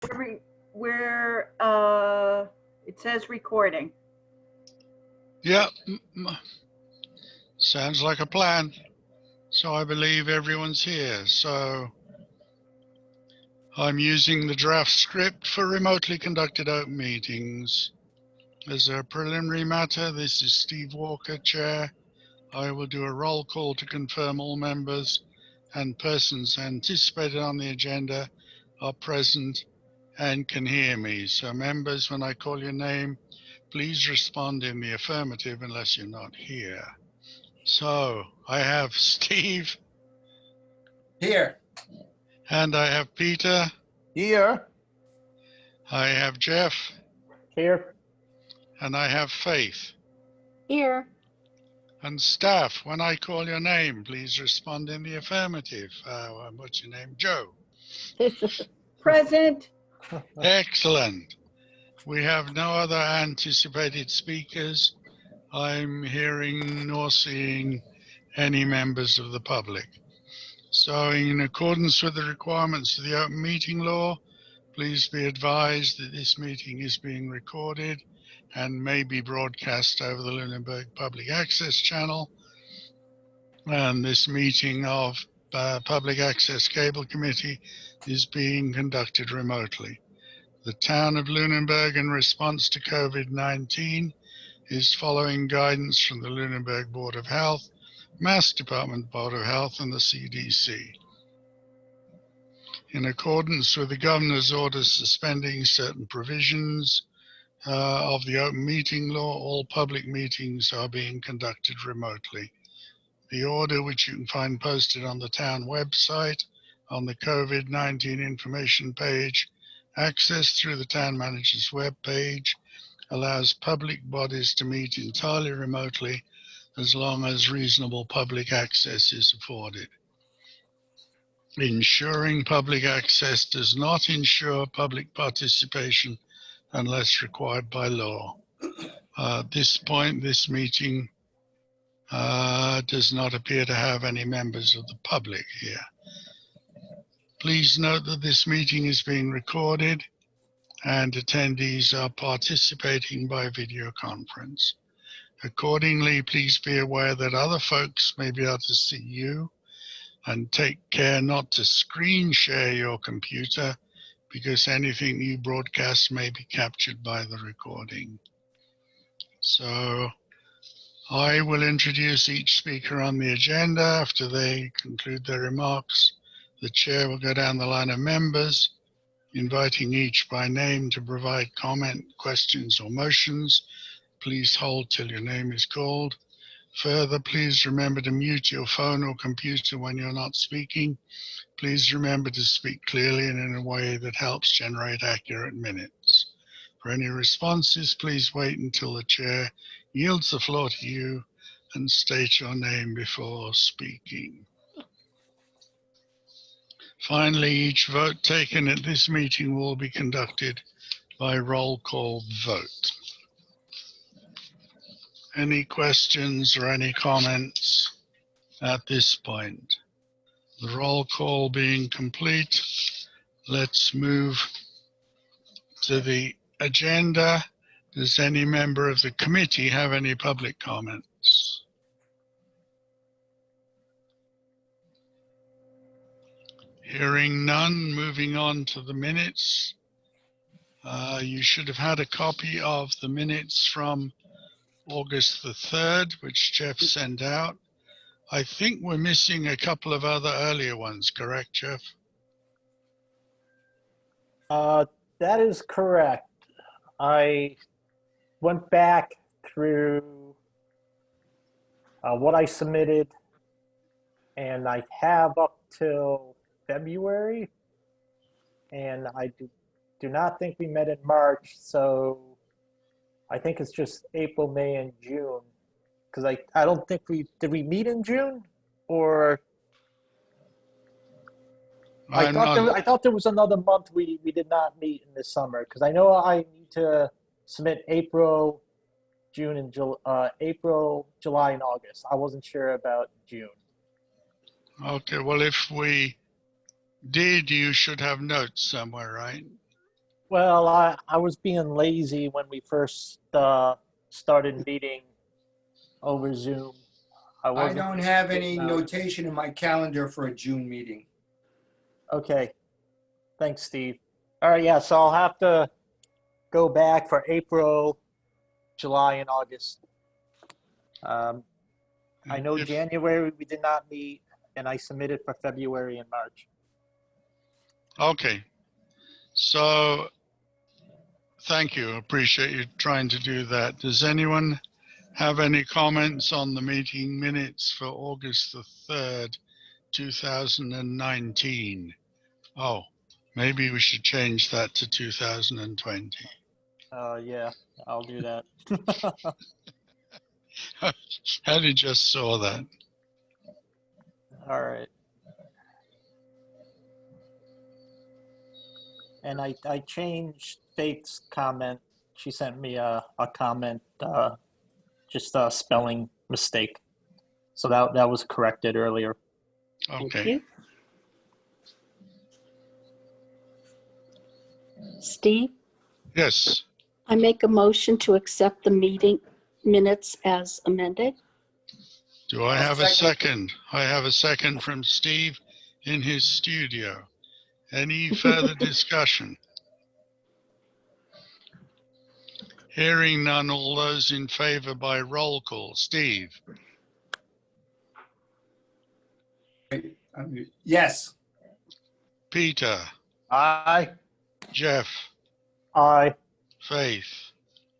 It says recording. Yeah, sounds like a plan. So I believe everyone's here. So I'm using the draft script for remotely conducted open meetings. As a preliminary matter, this is Steve Walker, Chair. I will do a roll call to confirm all members and persons anticipated on the agenda are present and can hear me. So members, when I call your name, please respond in the affirmative unless you're not here. So I have Steve. Here. And I have Peter. Here. I have Jeff. Here. And I have Faith. Here. And staff, when I call your name, please respond in the affirmative. What's your name? Joe. Present. Excellent. We have no other anticipated speakers. I'm hearing nor seeing any members of the public. So in accordance with the requirements of the open meeting law, please be advised that this meeting is being recorded and may be broadcast over the Lunenburg Public Access Channel. And this meeting of Public Access Cable Committee is being conducted remotely. The town of Lunenburg, in response to COVID-19, is following guidance from the Lunenburg Board of Health, Mass Department Board of Health, and the CDC. In accordance with the governor's orders suspending certain provisions of the open meeting law, all public meetings are being conducted remotely. The order, which you can find posted on the town website on the COVID-19 information page, accessed through the town manager's web page, allows public bodies to meet entirely remotely as long as reasonable public access is afforded. Ensuring public access does not ensure public participation unless required by law. At this point, this meeting does not appear to have any members of the public here. Please note that this meeting is being recorded and attendees are participating by video conference. Accordingly, please be aware that other folks may be able to see you, and take care not to screen share your computer because anything you broadcast may be captured by the recording. So I will introduce each speaker on the agenda. After they conclude their remarks, the chair will go down the line of members, inviting each by name to provide comment, questions, or motions. Please hold till your name is called. Further, please remember to mute your phone or computer when you're not speaking. Please remember to speak clearly and in a way that helps generate accurate minutes. For any responses, please wait until the chair yields the floor to you and state your name before speaking. Finally, each vote taken at this meeting will be conducted by roll call vote. Any questions or any comments at this point? The roll call being complete, let's move to the agenda. Does any member of the committee have any public comments? Hearing none, moving on to the minutes. You should have had a copy of the minutes from August the 3rd, which Jeff sent out. I think we're missing a couple of other earlier ones, correct, Jeff? That is correct. I went back through what I submitted, and I have up till February, and I do not think we met in March, so I think it's just April, May, and June. Because I don't think did we meet in June? Or I thought there was another month we did not meet in the summer. Because I know I need to submit April, June, and April, July, and August. I wasn't sure about June. Okay, well, if we did, you should have notes somewhere, right? Well, I was being lazy when we first started meeting over Zoom. I I wasn't don't have any getting, notation in my calendar for a June meeting. Okay, thanks, Steve. All right, yeah, so I'll have to go back for April, July, and August. I know If- January we did not meet, and I submitted for February and March. Okay, so thank you. Appreciate you trying to do that. Does anyone have any comments on the meeting minutes for August the 3rd, 2019? Oh, maybe we should change that to 2020. Yeah, I'll do that. I just saw that. All right. And I changed Faith's comment. She sent me a comment, just a spelling mistake. So that was corrected earlier. Thank Okay. you. Steve, Yes. I make a motion to accept the meeting minutes as amended. Do I I'll have a second. second? I have a second from Steve in his studio. Any further discussion? Hearing none, all those in favor by roll call. Steve, Yes. Peter, Aye. Jeff, Aye. Faith,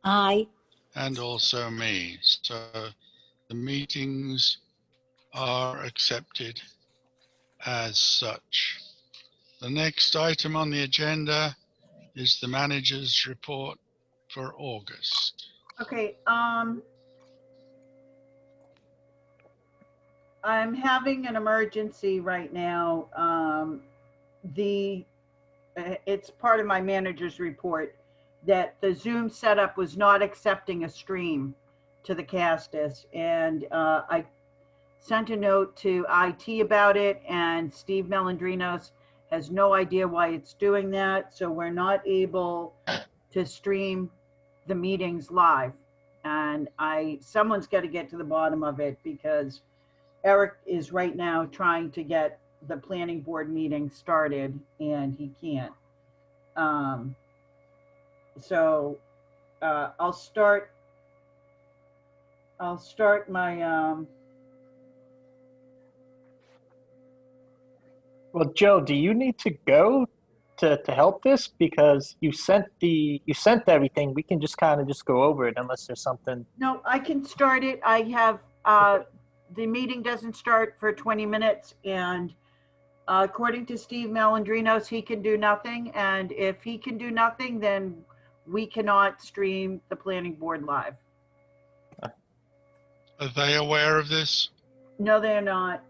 Aye. and also me. So the meetings are accepted as such. The next item on the agenda is the manager's report for August. Okay, I'm having an emergency right now. It's part of my manager's report that the Zoom setup was not accepting a stream to the Castus. And I sent a note to IT about it, and Steve Melandrinos has no idea why it's doing that. So we're not able to stream the meetings live. And someone's got to get to the bottom of it, because Eric is right now trying to get the planning board meeting started, and he can't. So I'll start my Well, Joe, do you need to go to help this? Because you sent everything. We can just kind of just go over it unless there's something. No, I can start it. I have the meeting doesn't start for 20 minutes, and according to Steve Melandrinos, he can do nothing. And if he can do nothing, then we cannot stream the planning board live. Are they aware of this? No, they're not.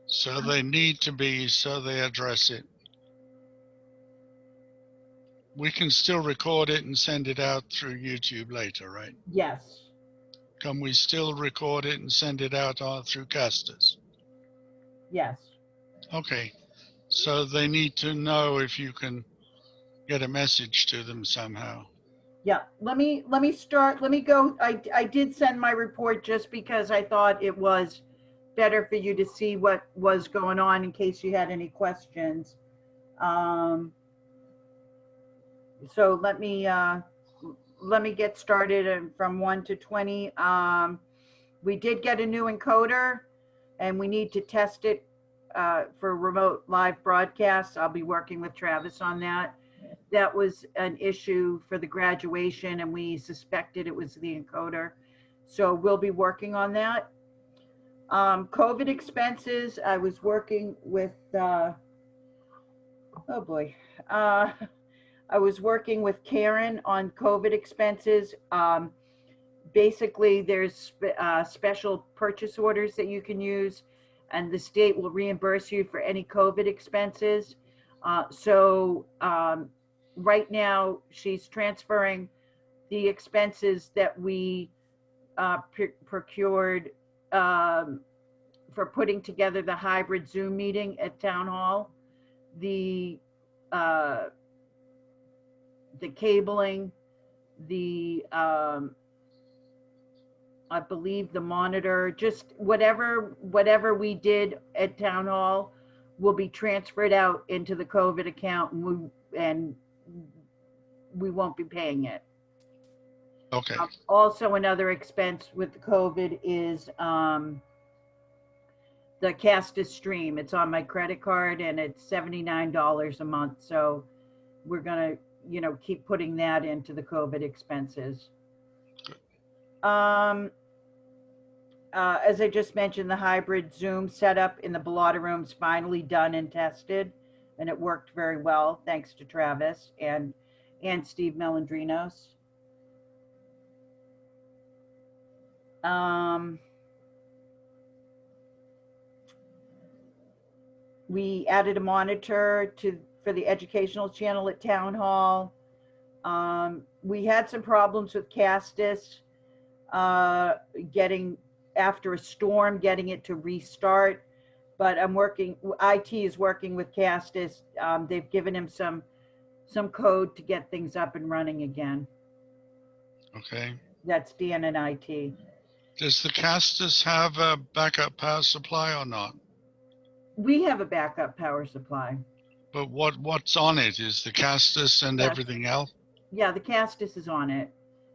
So they need to be, so they address it. We can still record it and send it out through YouTube later, right? Yes. Can we still record it and send it out through Castus? Yes. Okay, so they need to know if you can get a message to them somehow. Yeah. Let me start. Let me go. I did send my report just because I thought it was better for you to see what was going on in case you had any questions. So let me get started from 1 to 20. We did get a new encoder, and we need to test it for remote live broadcasts. I'll be working with Travis on that. That was an issue for the graduation, and we suspected it was the encoder. So we'll be working on that. COVID expenses, I was working with, oh boy. I was working with Karen on COVID expenses. Basically, there's special purchase orders that you can use, and the state will reimburse you for any COVID expenses. So right now, she's transferring the expenses that we procured for putting together the hybrid Zoom meeting at Town Hall. The the cabling, the, I believe the monitor, just whatever we did at town hall will be transferred out into the COVID account, and we won't be paying it. Okay, Also, another expense with the COVID is the Castus stream. It's on my credit card and it's $79 a month. So we're gonna, keep putting that into the COVID expenses. As I just mentioned, the hybrid Zoom setup in the Bellotta room's finally done and tested, and it worked very well, thanks to Travis and Steve Melandrinos. We added a monitor for the educational channel at Town Hall. We had some problems with Castus, after a storm, getting it to restart, but IT is working with Castus. They've given him some code to get things up and running again. okay. That's Dan and IT. Does the Castus have a backup power supply or not? We have a backup power supply. But what's on it is the Castus and Yes. everything else? Yeah, the Castus is on it.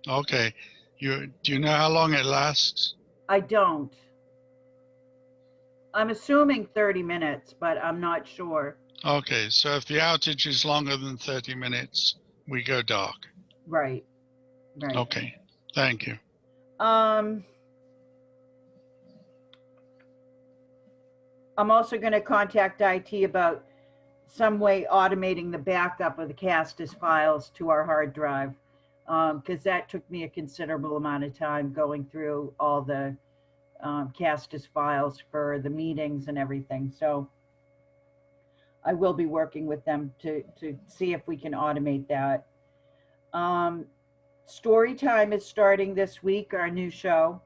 Okay. Do you know how long it lasts? I don't. I'm assuming 30 minutes, but I'm not sure. Okay, so if the outage is longer than 30 minutes, we go dark. Right. Okay, thank you. I'm also going to contact IT about some way automating the backup of the Castus files to our hard drive, because that took me a considerable amount of time going through all the Castus files for the meetings and everything. So I will be working with them to see if we can automate that. Story Time is starting this week, our new show.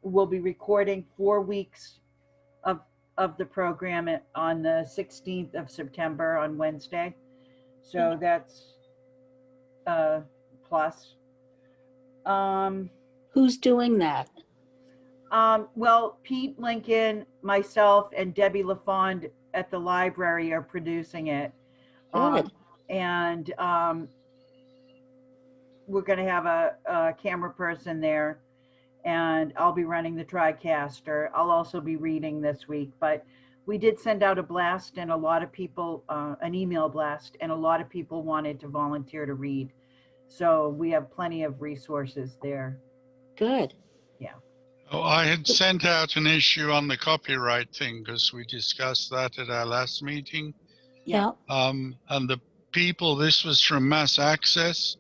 We'll be recording 4 weeks of the program on the 16th of September on Wednesday. So that's plus. Who's doing that? Well, Pete Lincoln, myself, and Debbie LaFond at the library are producing it. Good. And we're going to have a camera person there, and I'll be running the TriCaster. I'll also be reading this week, but we did send out a blast, and a lot of people, an email blast, and a lot of people wanted to volunteer to read. So we have plenty of resources there. Good. Oh, I had sent out an issue on the copyright thing because we discussed that at our last meeting. Yeah. And the people, this was from Mass Access,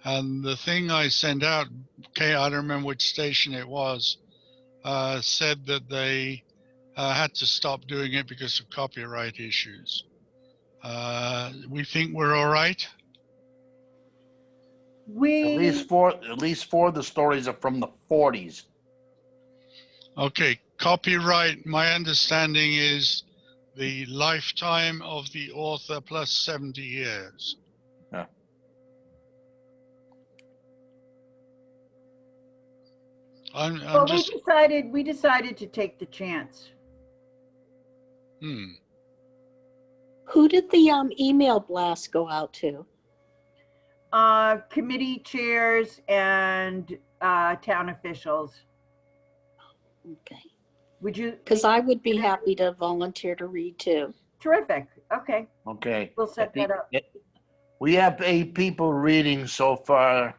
and the thing I sent out, okay, I don't remember which station it was, said that they had to stop doing it because of copyright issues. We think we're all right. At least four of the stories are from the 40s. Okay, copyright, my understanding is the lifetime of the author plus 70 years. Yeah. I'm just, we decided to take the chance. Who did the email blast go out to? Committee chairs and town officials. Okay. Would you? Because I would be happy to volunteer to read too. Terrific. Okay, Okay. we'll set that up. We have 8 people reading so far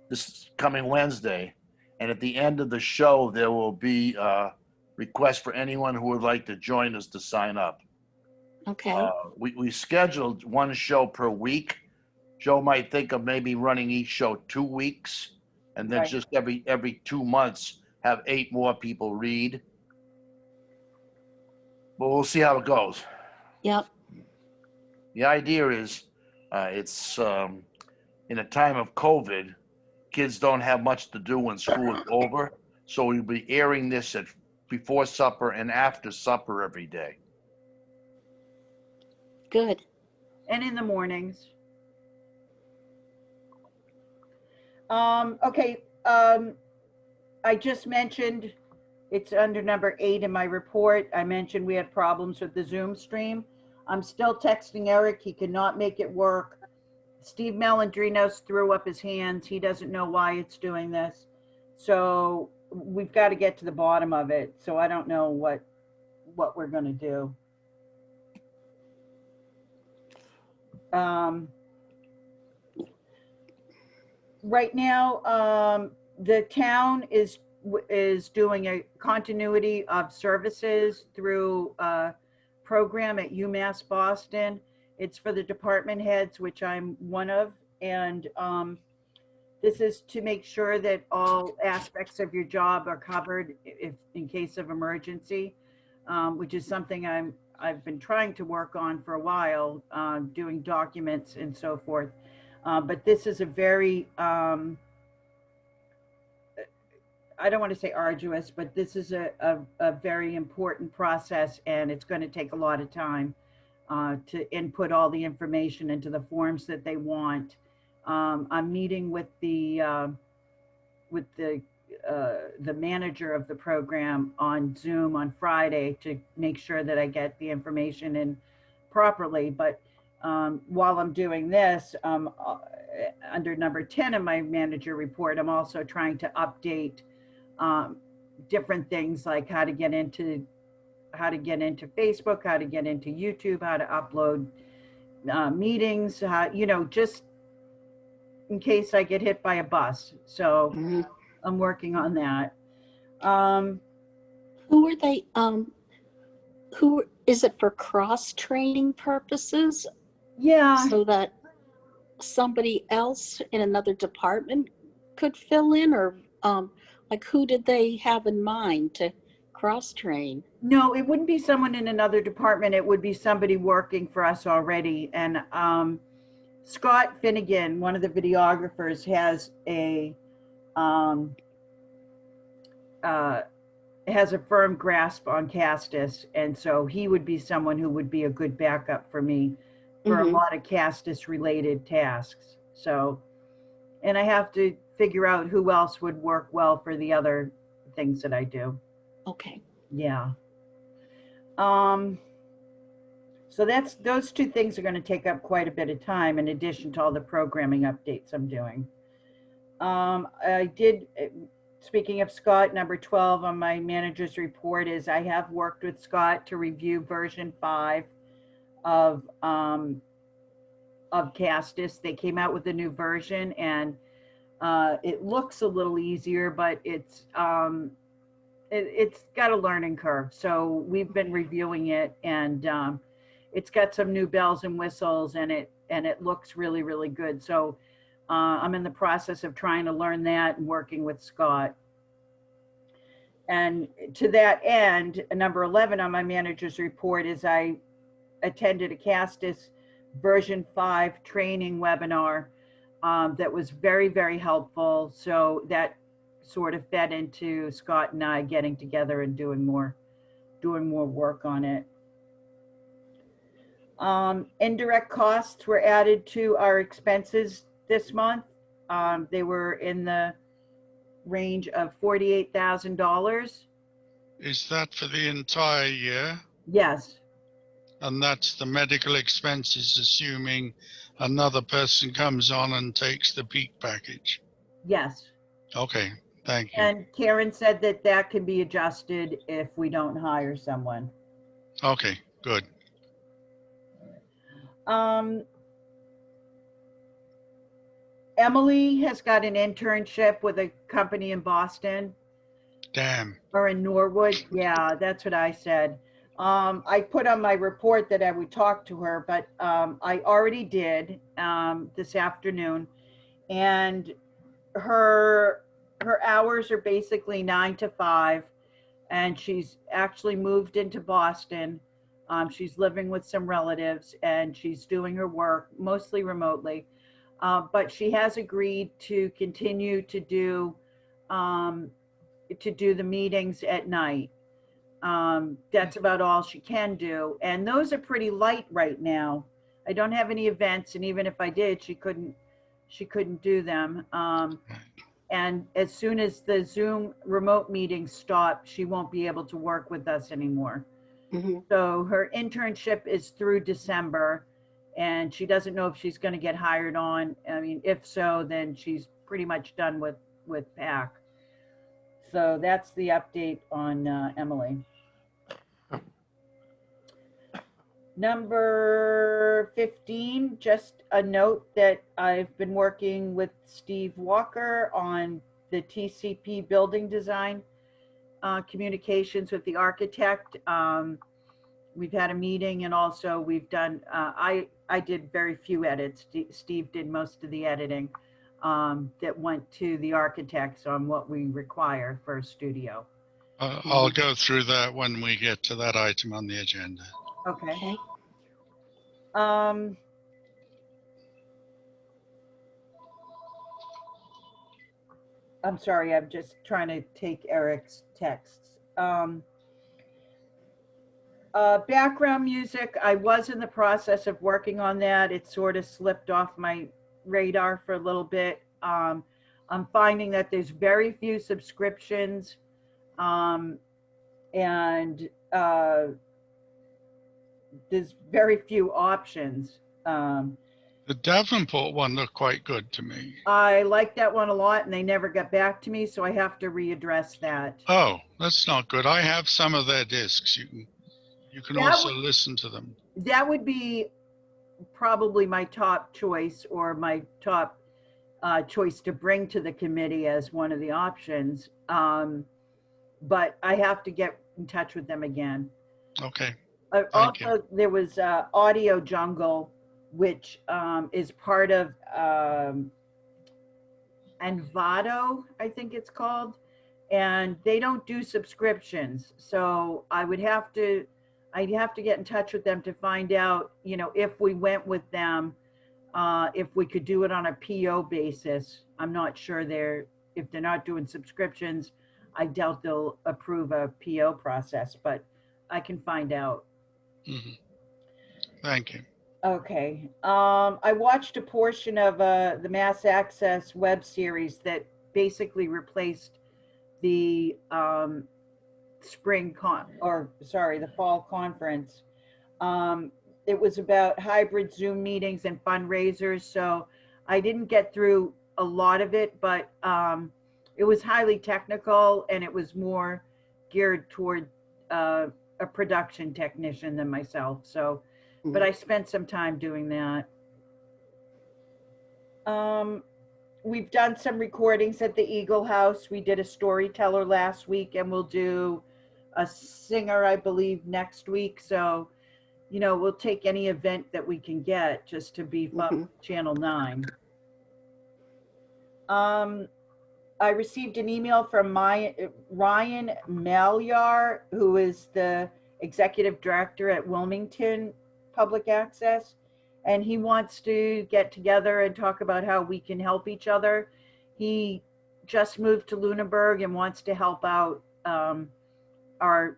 this coming Wednesday. And at the end of the show, there will be a request for anyone who would like to join us to sign up. Okay. We scheduled 1 show per week. Joe might think of maybe running each show 2 weeks, and then Right. just every 2 months have 8 more people read. But we'll see how it goes. Yep. The idea is, it's in a time of COVID, kids don't have much to do when school is over, so we'll be airing this before supper and after supper every day. Good. And in the mornings. Okay, I just mentioned, it's under number 8 in my report. I mentioned we had problems with the Zoom stream. I'm still texting Eric. He cannot make it work. Steve Melandrinos threw up his hands. He doesn't know why it's doing this. So we've got to get to the bottom of it. So I don't know what we're going to do. Right now, the town is doing a continuity of services through a program at UMass Boston. It's for the department heads, which I'm one of, and this is to make sure that all aspects of your job are covered if in case of emergency, which is something I've been trying to work on for a while, doing documents and so forth. But this is a very, I don't want to say arduous, but this is a very important process, and it's going to take a lot of time to input all the information into the forms that they want. I'm meeting with the manager of the program on Zoom on Friday to make sure that I get the information in properly. But while I'm doing this, under number 10 of my manager report, I'm also trying to update different things like how to get into Facebook, how to get into YouTube, how to upload meetings, just in case I get hit by a bus. So I'm working on that. Who are they, who, is it for cross-training purposes? Yeah. So that somebody else in another department could fill in, or like who did they have in mind to cross-train? No, it wouldn't be someone in another department. It would be somebody working for us already. And Scott Finnegan, one of the videographers, has a firm grasp on Castus, and so he would be someone who would be a good backup for me for a lot of Castus related tasks. So, and I have to figure out who else would work well for the other things that I do. Okay. Yeah. So those two things are going to take up quite a bit of time in addition to all the programming updates I'm doing. I did, speaking of Scott, number 12 on my manager's report is I have worked with Scott to review version 5 of Castus. They came out with a new version, and it looks a little easier, but it's got a learning curve. So we've been reviewing it, and it's got some new bells and whistles, and it looks really, really good. So I'm in the process of trying to learn that and working with Scott. And to that end, number 11 on my manager's report is I attended a Castus version 5 training webinar that was very, very helpful. So that sort of fed into Scott and I getting together and doing more work on it. Indirect costs were added to our expenses this month. They were in the range of $48,000. Is that for the entire year? Yes. And that's the medical expenses, assuming another person comes on and takes the PACC package? Yes. Okay, thank you. And Karen said that can be adjusted if we don't hire someone. Okay, good. Emily has got an internship with a company in Boston. Damn. Or in Norwood. Yeah, that's what I said. I put on my report that I would talk to her, but I already did this afternoon. And her hours are basically 9 to 5. And she's actually moved into Boston. She's living with some relatives, and she's doing her work mostly remotely. But she has agreed to continue to do the meetings at night. That's about all she can do. And those are pretty light right now. I don't have any events, and even if I did, she she couldn't do them. And as soon as the Zoom remote meetings stop, she won't be able to work with us anymore. Mhm. So her internship is through December, and she doesn't know if she's going to get hired on. I mean, if so, then she's pretty much done with PACC. So that's the update on Emily. Number 15, just a note that I've been working with Steve Walker on the TCP building design communications with the architect. We've had a meeting, and also we've done, I did very few edits. Steve did most of the editing that went to the architects on what we require for a studio. I'll go through that when we get to that item on the agenda. Okay. Okay. I'm sorry, I'm just trying to take Eric's texts. Background music, I was in the process of working on that. It sort of slipped off my radar for a little bit. I'm finding that there's very few subscriptions, and there's very few options. The Davenport one looked quite good to me. I like that one a lot, and they never got back to me, so I have to readdress that. Oh, that's not good. I have some of their discs. You can That also would- listen to them. That would be probably my top choice, or my top choice to bring to the committee as one of the options. But I have to get in touch with them again. Okay. Thank you. Also, there was Audio Jungle, which is part of Envato, I think it's called, and they don't do subscriptions. So I'd have to get in touch with them to find out, if we went with them, if we could do it on a PO basis. I'm not sure if they're not doing subscriptions, I doubt they'll approve a PO process, but I can find out. Mhm. Thank you. Okay. I watched a portion of the Mass Access web series that basically replaced the the fall conference. It was about hybrid Zoom meetings and fundraisers, so I didn't get through a lot of it, but it was highly technical, and it was more geared toward a production technician than myself. So, but I spent some time doing that. We've done some recordings at the Eagle House. We did a storyteller last week, and we'll do a singer, I believe, next week. So, we'll take any event that we can get just to beef up Channel 9. I received an email from Ryan Malyar, who is the executive director at Wilmington Public Access, and he wants to get together and talk about how we can help each other. He just moved to Lunenburg and wants to help out our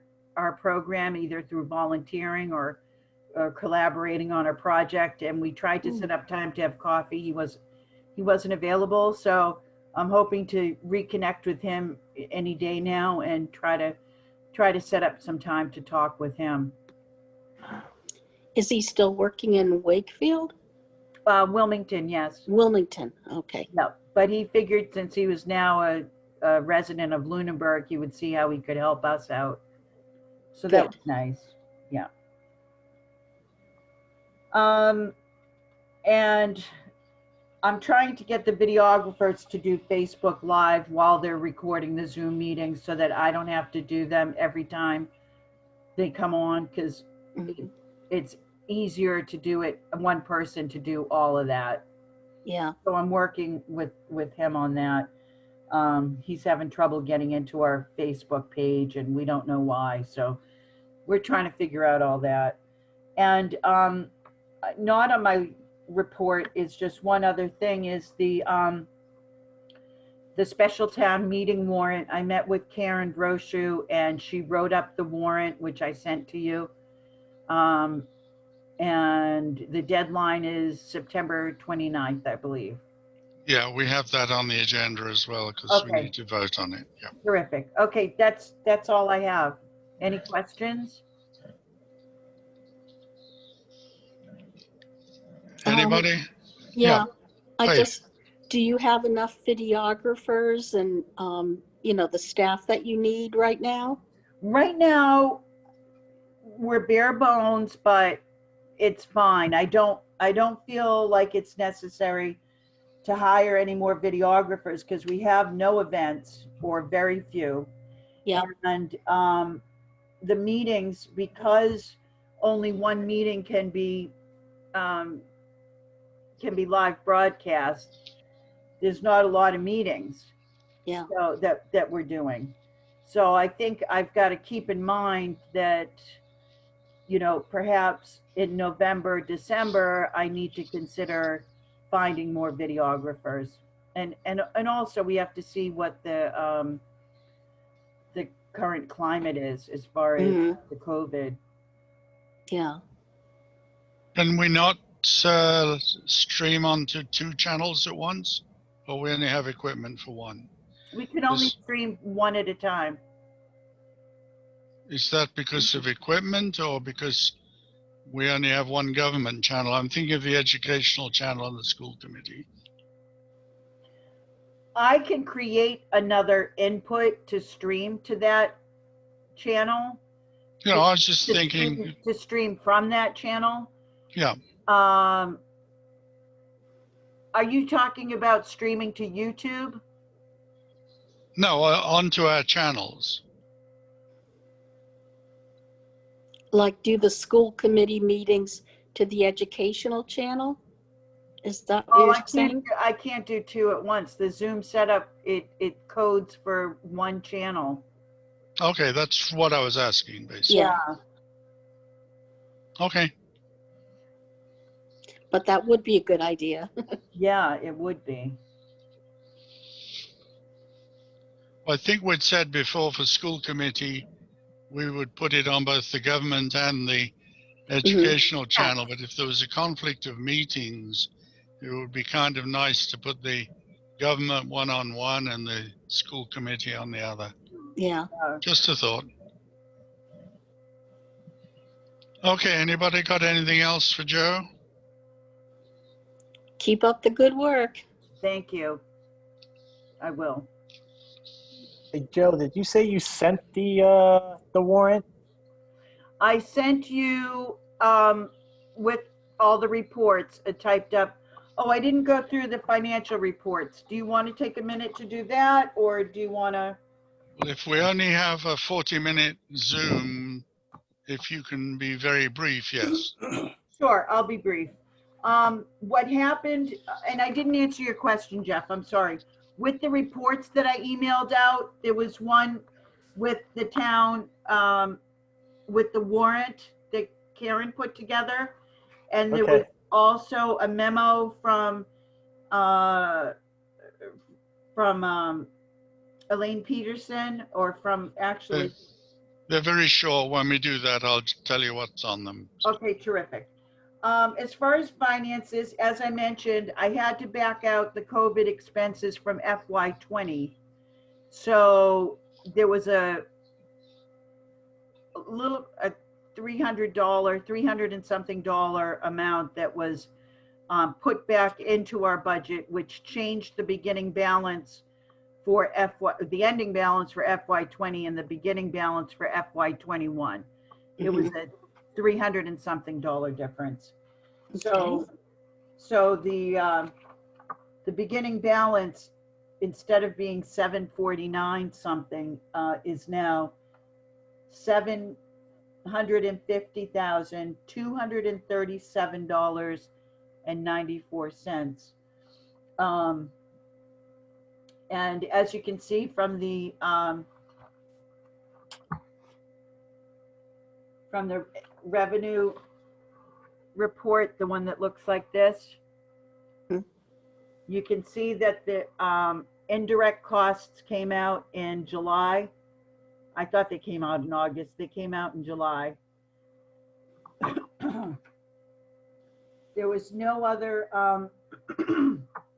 program, either through volunteering or collaborating on a project. And we tried to set up time to have coffee. He wasn't available, so I'm hoping to reconnect with him any day now and try to set up some time to talk with him. Is he still working in Wakefield? Wilmington, yes. Wilmington, okay. No, but he figured since he was now a resident of Lunenburg, he would see how he could help us out. So that was nice. Yeah. And I'm trying to get the videographers to do Facebook Live while they're recording the Zoom meetings, so that I don't have to do them every time they come on, because it's easier to do it, one person to do all of that. Yeah. So I'm working with him on that. He's having trouble getting into our Facebook page, and we don't know why. So we're trying to figure out all that. And not on my report is just one other thing, is the special town meeting warrant. I met with Karen Brochu, and she wrote up the warrant, which I sent to you. And the deadline is September 29th, I believe. Yeah, we have that on the agenda as well because we Okay. need to vote on it. Yeah. Terrific. Okay, that's all I have. Any questions? Anybody? Yeah, I Faith. just, do you have enough videographers and, the staff that you need right now? Right now, we're bare bones, but it's fine. I don't feel like it's necessary to hire any more videographers because we have no events or very few. Yeah, And the meetings, because only one meeting can be live broadcast, there's not a lot of meetings. yeah, So that we're doing. So I think I've got to keep in mind that, perhaps in November, December, I need to consider finding more videographers. And also we have to see what the current climate is as far as hmm, the COVID. yeah. Can we not stream onto 2 channels at once? Or we only have equipment for one? We can only Is, stream one at a time. is that because of equipment or because we only have one government channel? I'm thinking of the educational channel on the school committee. I can create another input to stream to that channel. You know, I was just thinking, To stream from that channel. yeah, Are you talking about streaming to YouTube? no, onto our channels. Like do the school committee meetings to the educational channel? Is that what Oh, you're saying? I can't do 2 at once. The Zoom setup, it codes for one channel. Okay, that's what I was asking, basically. Yeah, Okay, but that would be a good idea. Yeah, it would be. well, I think we'd said before for school committee, we would put it on both the government and the educational channel, but if there was a conflict of meetings, it would be kind of nice to put the government one on one and the school committee on the other. Yeah. Just a thought. Okay, anybody got anything else for Joe? Keep up the good work. Thank you. I will. Hey, Joe, did you say you sent the warrant? I sent you with all the reports typed up. Oh, I didn't go through the financial reports. Do you want to take a minute to do that, or do you want to? Well, if we only have a 40-minute Zoom, if you can be very brief, yes. Sure, I'll be brief. What happened, and I didn't answer your question, Jeff, I'm sorry. With the reports that I emailed out, there was one with the town, with the warrant that Karen put together. And there was Okay. also a memo from Elaine Peterson, or from actually, They're very short. When we do that, I'll tell you what's on them. okay, terrific. As far as finances, as I mentioned, I had to back out the COVID expenses from FY20. So there was a $300 and something amount that was put back into our budget, which changed the beginning balance for the ending balance for FY20 and the beginning balance for FY21. It was a $300 and something difference. So the beginning balance, instead of being 749 something, is now $750,237.94. And as you can see from the revenue report, the one that looks like this, you can see that the indirect costs came out in July. I thought they came out in August. They came out in July. There was no other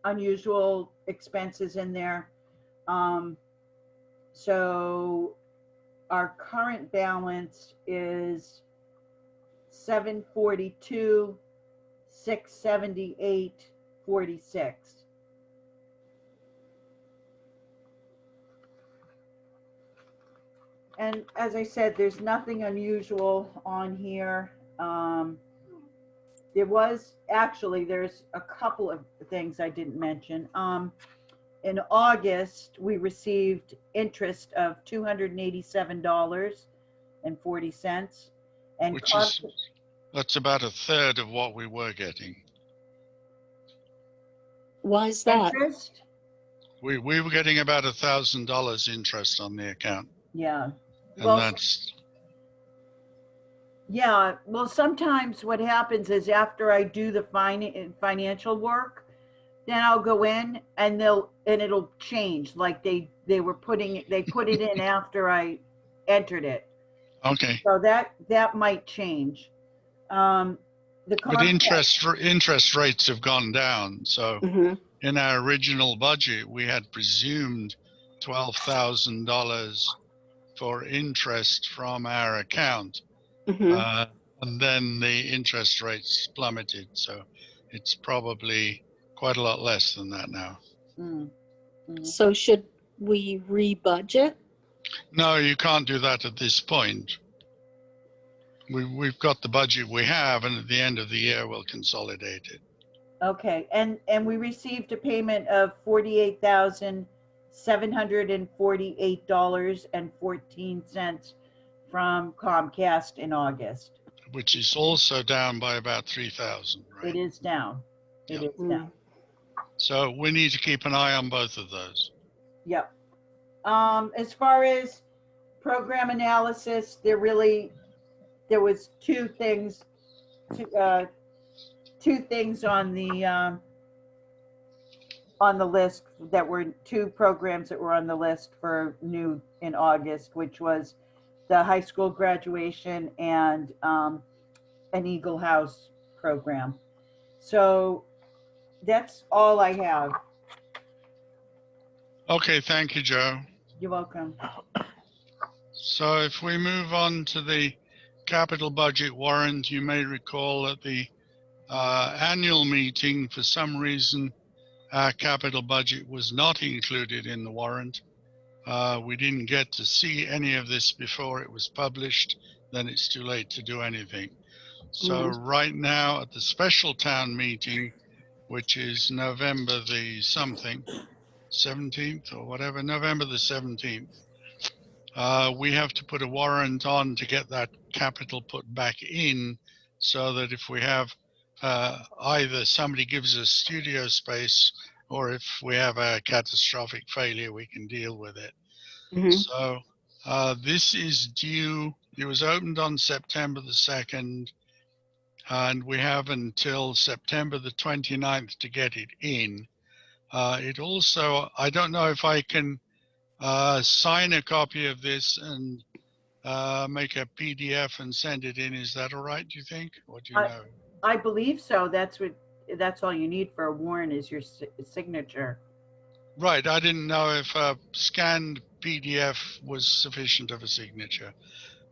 unusual expenses in there. So our current balance is 742, 678, 46. And as I said, there's nothing unusual on here. There's a couple of things I didn't mention. In August, we received interest of $287.40. And Which is, that's about a third of what we were getting. Why is that? interest? We were getting about $1,000 interest on the account. Yeah. And Well, that's, yeah, well, sometimes what happens is after I do the financial work, then I'll go in and it'll change. Like they put it in after I entered it. okay. So that might change. The But contract, interest rates have gone down. So Mm-hmm. in our original budget, we had presumed $12,000 for interest from our account. Mm-hmm. And then the interest rates plummeted. So it's probably quite a lot less than that now. So should we rebudget? No, you can't do that at this point. We've got the budget we have, and at the end of the year, we'll consolidate it. Okay, and we received a payment of $48,748.14 from Comcast in August. Which is also down by about 3,000, right? It is down. It Yeah. is down. So we need to keep an eye on both of those. Yep. As far as program analysis, there was two things on the list that were two programs that were on the list for new in August, which was the high school graduation and an Eagle House program. So that's all I have. Okay, thank you, Joe. You're welcome. So if we move on to the capital budget warrant, you may recall at the annual meeting, for some reason, our capital budget was not included in the warrant. We didn't get to see any of this before it was published. Then it's too late to do anything. So right now at the special town meeting, which is November the something, 17th or whatever, November the 17th, we have to put a warrant on to get that capital put back in, so that if we have either somebody gives us studio space, or if we have a catastrophic failure, we can deal with it. Mm-hmm. So this is due, it was opened on September the 2nd, and we have until September the 29th to get it in. It also, I don't know if I can sign a copy of this and make a PDF and send it in. Is that all right, do you think? Or do you know? I believe so. That's all you need for a warrant is your signature. Right, I didn't know if a scanned PDF was sufficient of a signature.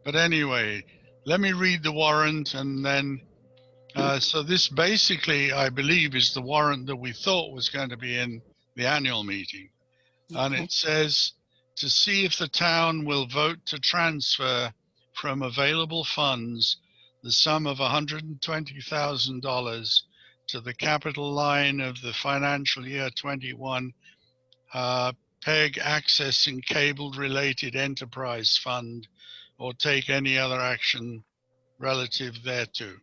But anyway, let me read the warrant, and then, so this basically, I believe, is the warrant that we thought was going to be in the annual meeting. And it says, to see if the town will vote to transfer from available funds the sum of $120,000 to the capital line of the financial year 21 PEG Access and Cable Related Enterprise Fund, or take any other action relative thereto.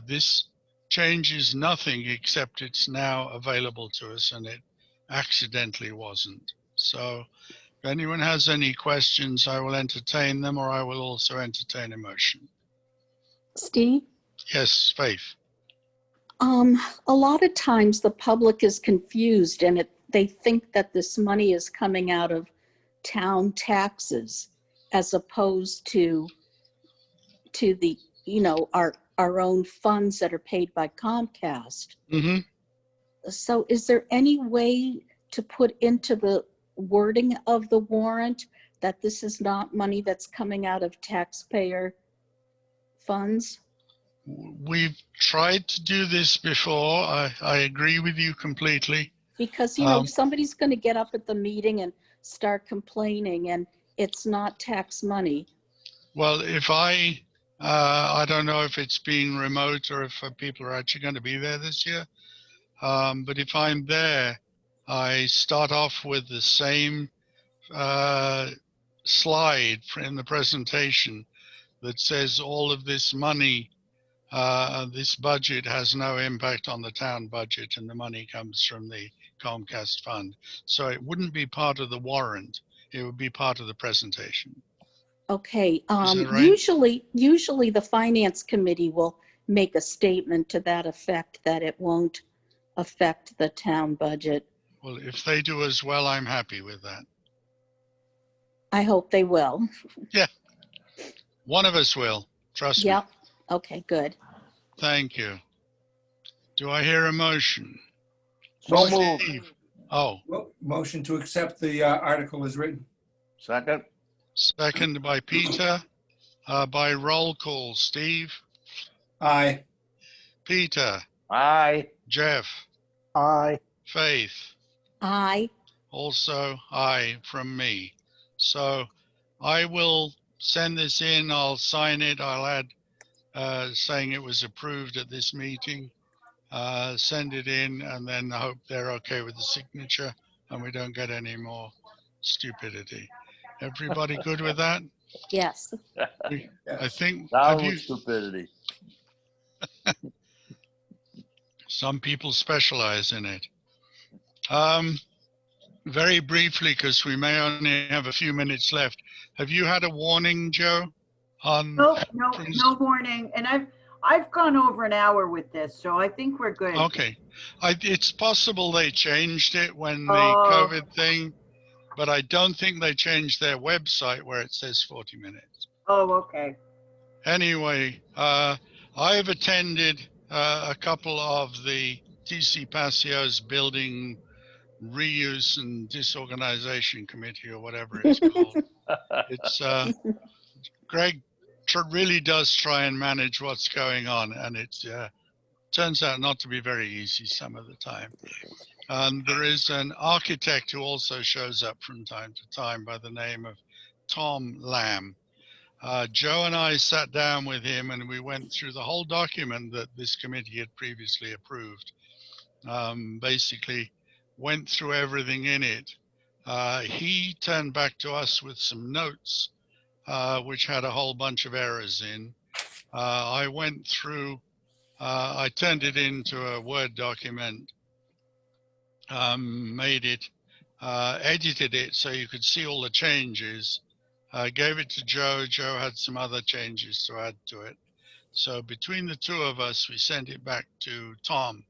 This changes nothing except it's now available to us, and it accidentally wasn't. So if anyone has any questions, I will entertain them, or I will also entertain a motion. Steve? Yes, Faith. A lot of times the public is confused and they think that this money is coming out of town taxes as opposed to the, our own funds that are paid by Comcast. Mm-hmm. So is there any way to put into the wording of the warrant that this is not money that's coming out of taxpayer funds? We've tried to do this before. I agree with you completely. Because, Um, somebody's going to get up at the meeting and start complaining, and it's not tax money. Well, if I don't know if it's being remote or if people are actually going to be there this year. But if I'm there, I start off with the same slide in the presentation that says all of this money, this budget has no impact on the town budget, and the money comes from the Comcast fund. So it wouldn't be part of the warrant. It would be part of the presentation. Okay, Is that right? usually the finance committee will make a statement to that effect that it won't affect the town budget. Well, if they do as well, I'm happy with that. I hope they will. One of us will. Trust me. Yep. Okay, good. Thank you. Do I hear a motion? So moved. Steve? Oh, Motion to accept the article as written. Second? second by Peter. By roll call, Steve, Aye. Peter, Aye. Jeff, Aye. Faith, Aye. also aye from me. So I will send this in. I'll sign it. I'll add saying it was approved at this meeting. Send it in, and then I hope they're okay with the signature and we don't get any more stupidity. Everybody good with that? Yes. I Yes. think, Down have you, with stupidity. some people specialize in it. Very briefly, because we may only have a few minutes left. Have you had a warning, Joe? No warning. And I've gone over an hour with this, so I think we're good. Okay. It's possible they changed it when the Oh. COVID thing, but I don't think they changed their website where it says 40 minutes. Oh, okay. Anyway, I've attended a couple of the TC Passio's building reuse and disorganization committee or whatever it's called. It's Greg really does try and manage what's going on, and it turns out not to be very easy some of the time. There is an architect who also shows up from time to time by the name of Tom Lamb. Joe and I sat down with him and we went through the whole document that this committee had previously approved. Basically went through everything in it. He turned back to us with some notes, which had a whole bunch of errors in. I went through, I turned it into a Word document, made it, edited it so you could see all the changes. Gave it to Joe. Joe had some other changes to add to it. So between the two of us, we sent it back to Tom.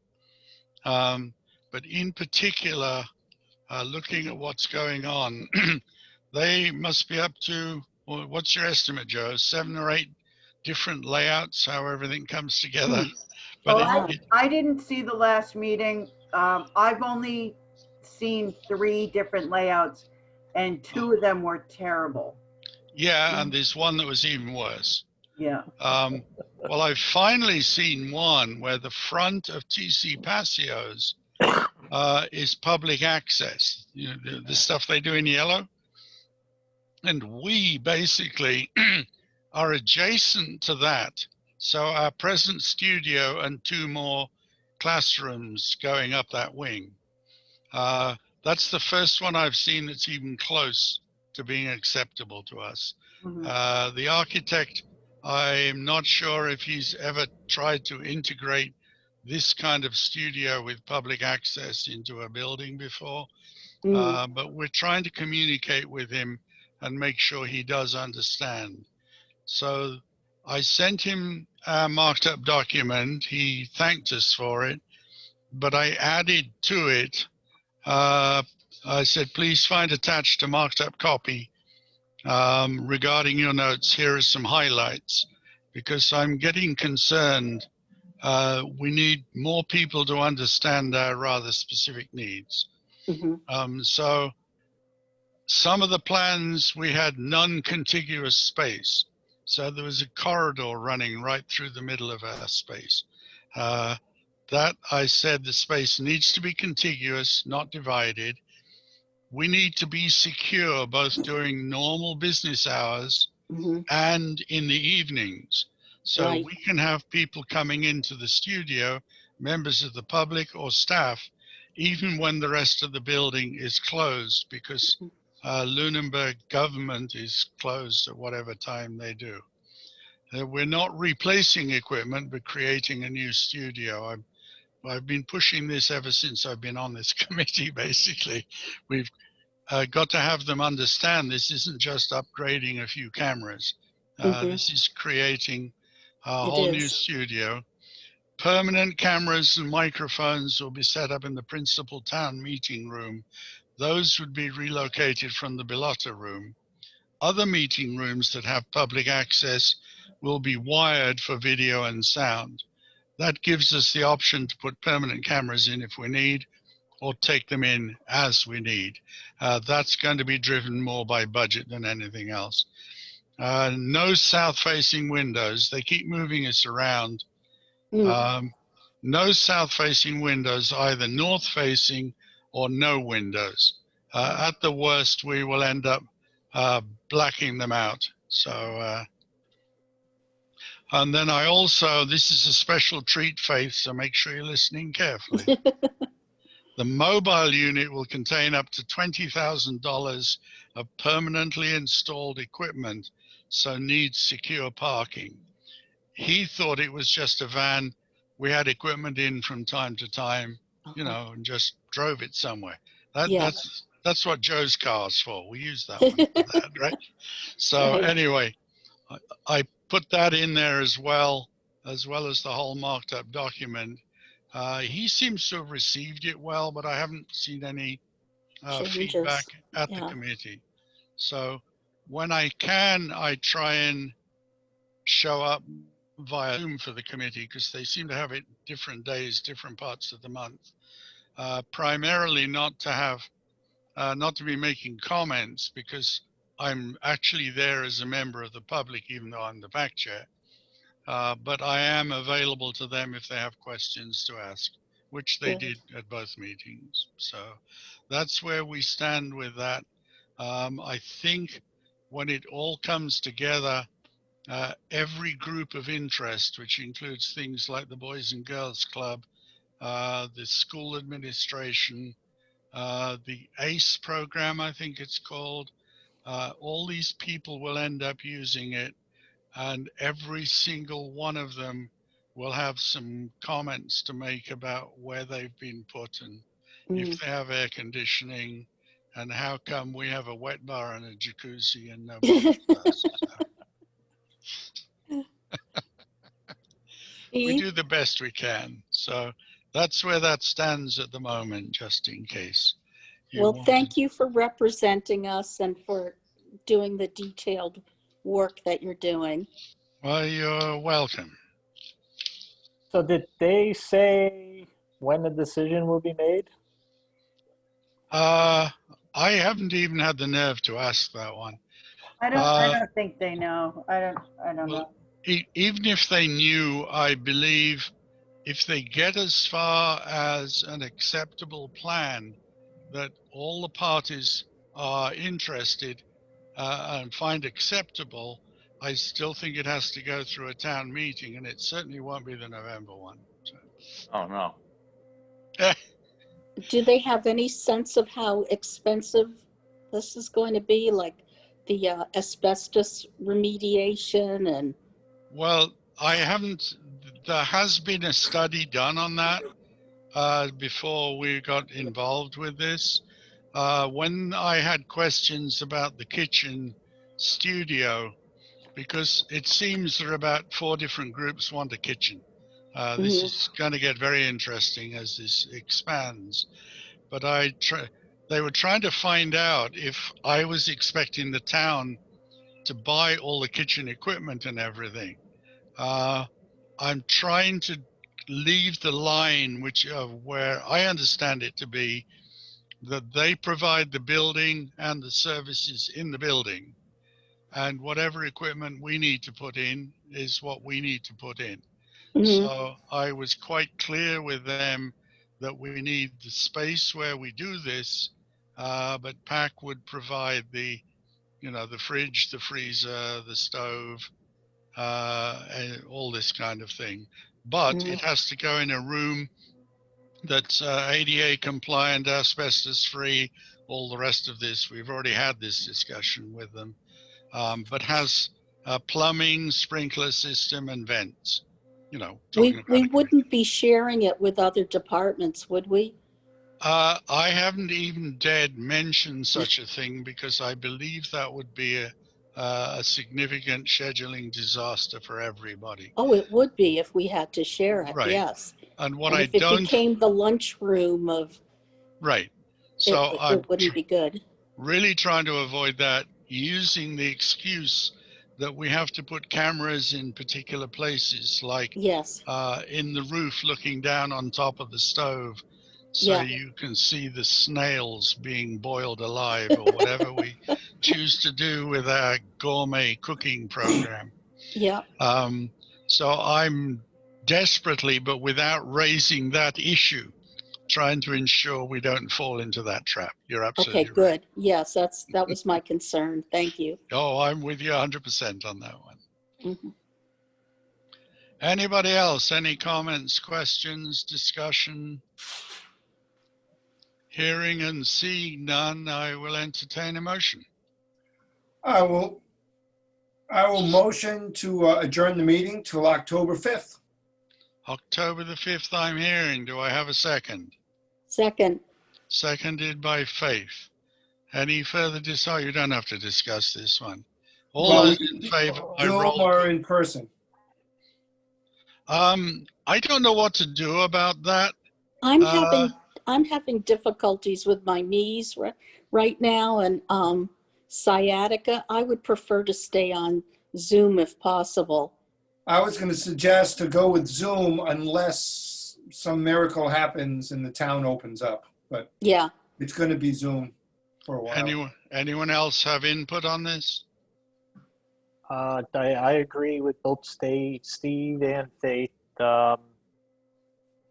But in particular, looking at what's going on, they must be up to, well, what's your estimate, Joe? 7 or 8 different layouts, how everything comes together. But Well, I didn't see the last meeting. I've only seen 3 different layouts, and 2 of them were terrible. yeah, and there's one that was even worse. Yeah. Well, I've finally seen one where the front of TC Passio's is public access, you know, the stuff they do in yellow. And we basically are adjacent to that. So our present studio and 2 more classrooms going up that wing. That's the first one I've seen that's even close to being acceptable to us. Mhm. The architect, I'm not sure if he's ever tried to integrate this kind of studio with public access into a building before, but we're trying to communicate with him and make sure he does understand. So I sent him a marked up document. He thanked us for it, but I added to it, I said, please find attached a marked up copy regarding your notes. Here are some highlights, because I'm getting concerned we need more people to understand our rather specific needs. So some of the plans, we had non-contiguous space. So there was a corridor running right through the middle of our space. That I said the space needs to be contiguous, not divided. We need to be secure both during normal business hours and in the evenings. So Right. we can have people coming into the studio, members of the public or staff, even when the rest of the building is closed, because Lunenburg government is closed at whatever time they do. We're not replacing equipment, but creating a new studio. I've been pushing this ever since I've been on this committee, basically. We've got to have them understand this isn't just upgrading a few cameras. This is creating a whole new studio. Permanent cameras and microphones will be set up in the principal town meeting room. Those would be relocated from the Bilotta room. Other meeting rooms that have public access will be wired for video and sound. That gives us the option to put permanent cameras in if we need, or take them in as we need. That's going to be driven more by budget than anything else. No south-facing windows. They keep moving us around. No south-facing windows, either north-facing or no windows. At the worst, we will end up blacking them out. So, and then I also, this is a special treat, Faith, so make sure you're listening carefully. The mobile unit will contain up to $20,000 of permanently installed equipment, so needs secure parking. He thought it was just a van. We had equipment in from time to time, you know, and just drove it somewhere. That's what Joe's car's for. We use that one for that, right? So anyway, I put that in there as well as the whole marked up document. He seems to have received it well, but I haven't seen any feedback at the committee. So when I can, I try and show up via Zoom for the committee, because they seem to have it different days, different parts of the month. Primarily not to be making comments, because I'm actually there as a member of the public, even though I'm the PACC chair. But I am available to them if they have questions to ask, which they did at both meetings. So that's where we stand with that. I think when it all comes together, every group of interest, which includes things like the Boys and Girls Club, the school administration, the ACE program, I think it's called, all these people will end up using it, and every single one of them will have some comments to make about where they've been put and if they have air conditioning and how come we have a wet bar and a jacuzzi and nobody does. We do the best we can. So that's where that stands at the moment, just in case. Well, thank you for representing us and for doing the detailed work that you're doing. Well, you're welcome. So did they say when the decision will be made? I haven't even had the nerve to ask that one. I don't think they know. I don't know. Even if they knew, I believe if they get as far as an acceptable plan that all the parties are interested and find acceptable, I still think it has to go through a town meeting, and it certainly won't be the November one. So. Oh, no. Do they have any sense of how expensive this is going to be, like the asbestos remediation and? Well, I haven't, there has been a study done on that before we got involved with this. When I had questions about the kitchen studio, because it seems there are about 4 different groups want a kitchen. This is going to get very interesting as this expands. But they were trying to find out if I was expecting the town to buy all the kitchen equipment and everything. I'm trying to leave the line which where I understand it to be that they provide the building and the services in the building, and whatever equipment we need to put in is what we need to put in. Mhm. So I was quite clear with them that we need the space where we do this, but PACC would provide the, the fridge, the freezer, the stove, and all this kind of thing. But Mhm. it has to go in a room that's ADA compliant, asbestos free, all the rest of this. We've already had this discussion with them, but has plumbing, sprinkler system, and vents. Talking about We a commission. wouldn't be sharing it with other departments, would we? I haven't even dared mention such a thing because I believe that would be a significant scheduling disaster for everybody. Oh, it would be if we had to share it, Right. yes. And what And I if it don't, became the lunchroom of, right. So I'm it wouldn't be good. really trying to avoid that, using the excuse that we have to put cameras in particular places, like Yes, in the roof looking down on top of the stove, so yeah, you can see the snails being boiled alive, or whatever we choose to do with our gourmet cooking program. yeah. So I'm desperately, but without raising that issue, trying to ensure we don't fall into that trap. You're Okay, absolutely right. good. Yes, that was my concern. Thank you. Oh, I'm with you 100% on that one. Mhm. Anybody else? Any comments, questions, discussion? Hearing and seeing none, I will entertain a motion. I will motion to adjourn the meeting till October 5th. October the 5th, I'm hearing. Do I have a second? Second, Seconded by Faith. Any further discussion? You don't have to discuss this one. All Well, those in favor, I Zoom roll. or in person. I don't know what to do about that. I'm Uh, having difficulties with my knees right now and sciatica. I would prefer to stay on Zoom if possible. I was going to suggest to go with Zoom unless some miracle happens and the town opens up, but Yeah. it's going to be Zoom for a while. anyone else have input on this? I agree with both Steve and Faith.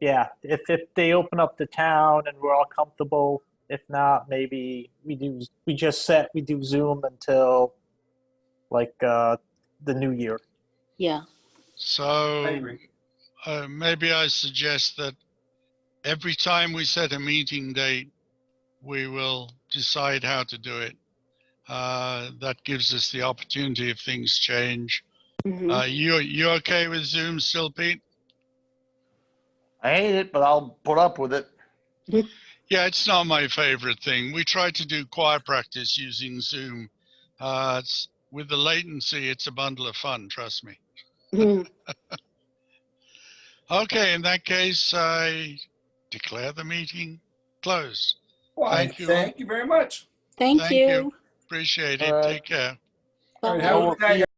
Yeah, if they open up the town and we're all comfortable, if not, maybe we do Zoom until like the new year. Yeah. So I agree. maybe I suggest that every time we set a meeting date, we will decide how to do it. That gives us the opportunity if things change. Mhm. You okay with Zoom still, Pete? I hate it, but I'll put up with it. Yeah, it's not my favorite thing. We tried to do choir practice using Zoom. With the latency, it's a bundle of fun, trust me. Mhm. Okay, in that case, I declare the meeting closed. Well, Thank you. thank you very much. Thank Thank you. you. Appreciate All it. right. Take care. All right, have a Bye. good night.